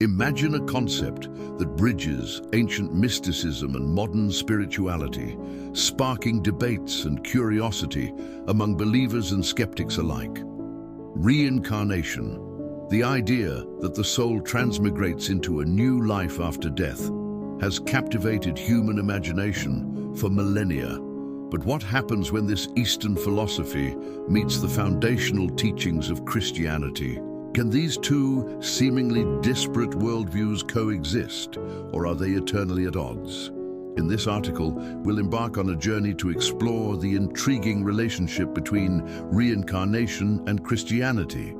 Imagine a concept that bridges ancient mysticism and modern spirituality, sparking debates and curiosity among believers and skeptics alike. Reincarnation, the idea that the soul transmigrates into a new life after death, has captivated human imagination for millennia. But what happens when this Eastern philosophy meets the foundational teachings of Christianity? Can these two seemingly disparate worldviews coexist, or are they eternally at odds? In this article, we'll embark on a journey to explore the intriguing relationship between reincarnation and Christianity.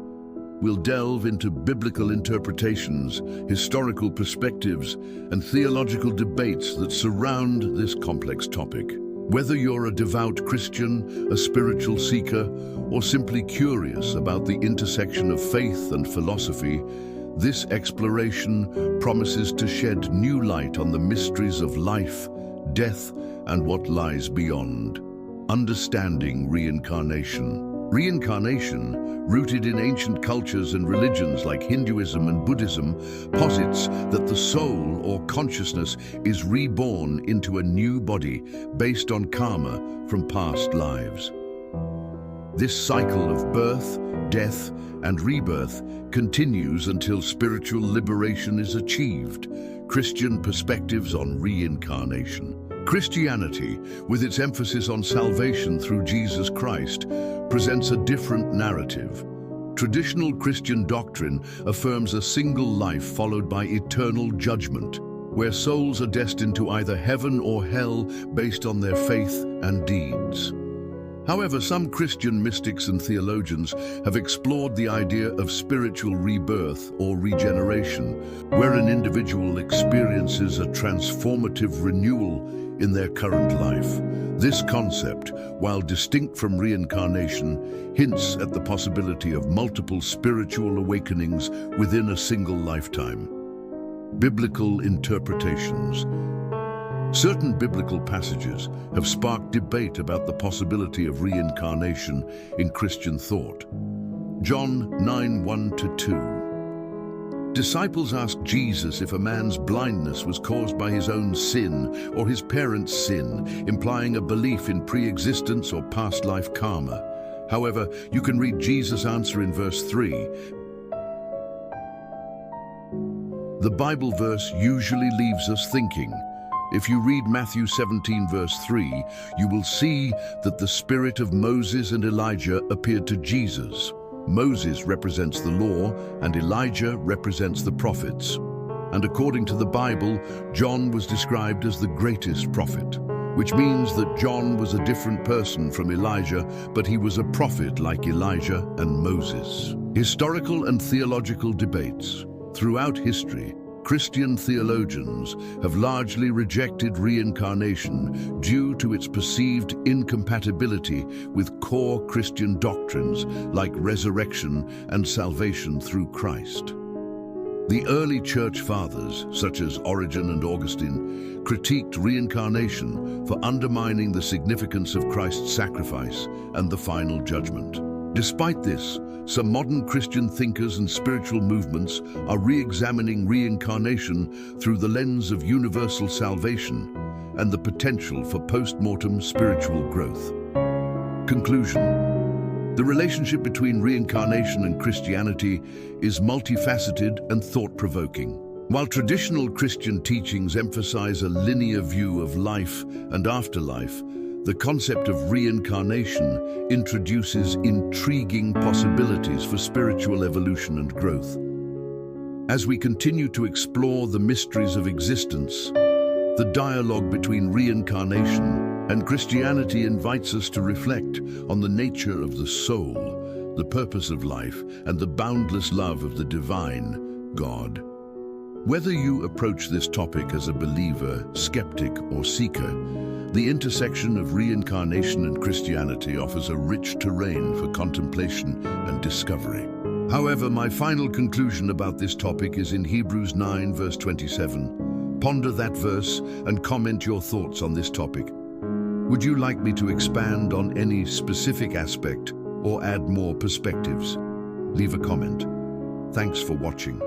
We'll delve into biblical interpretations, historical perspectives, and theological debates that surround this complex topic. Whether you're a devout Christian, a spiritual seeker, or simply curious about the intersection of faith and philosophy, this exploration promises to shed new light on the mysteries of life, death, and what lies beyond. Understanding reincarnation. Reincarnation, rooted in ancient cultures and religions like Hinduism and Buddhism, posits that the soul or consciousness is reborn into a new body based on karma from past lives. This cycle of birth, death, and rebirth continues until spiritual liberation is achieved. Christian perspectives on reincarnation. Christianity, with its emphasis on salvation through Jesus Christ, presents a different narrative. Traditional Christian doctrine affirms a single life followed by eternal judgment, where souls are destined to either heaven or hell based on their faith and deeds. However, some Christian mystics and theologians have explored the idea of spiritual rebirth or regeneration, where an individual experiences a transformative renewal in their current life. This concept, while distinct from reincarnation, hints at the possibility of multiple spiritual awakenings within a single lifetime. Biblical interpretations. Certain biblical passages have sparked debate about the possibility of reincarnation in Christian thought. John 9:1-2. Disciples asked Jesus if a man's blindness was caused by his own sin or his parents' sin, implying a belief in pre-existence or past life karma. However, you can read Jesus' answer in verse 3. The Bible verse usually leaves us thinking. If you read Matthew 17 verse 3, you will see that the spirit of Moses and Elijah appeared to Jesus. Moses represents the law and Elijah represents the prophets. And according to the Bible, John was described as the greatest prophet, which means that John was a different person from Elijah, but he was a prophet like Elijah and Moses. Historical and theological debates. Throughout history, Christian theologians have largely rejected reincarnation due to its perceived incompatibility with core Christian doctrines like resurrection and salvation through Christ. The early church fathers, such as Origen and Augustine, critiqued reincarnation for undermining the significance of Christ's sacrifice and the final judgment. Despite this, some modern Christian thinkers and spiritual movements are re-examining reincarnation through the lens of universal salvation and the potential for post-mortem spiritual growth. Conclusion. The relationship between reincarnation and Christianity is multifaceted and thought-provoking. While traditional Christian teachings emphasize a linear view of life and afterlife, the concept of reincarnation introduces intriguing possibilities for spiritual evolution and growth. As we continue to explore the mysteries of existence, the dialogue between reincarnation and Christianity invites us to reflect on the nature of the soul, the purpose of life, and the boundless love of the divine God. Whether you approach this topic as a believer, skeptic, or seeker, the intersection of reincarnation and Christianity offers a rich terrain for contemplation and discovery. However, my final conclusion about this topic is in Hebrews 9 verse 27. Ponder that verse and comment your thoughts on this topic. Would you like me to expand on any specific aspect or add more perspectives? Leave a comment. Thanks for watching.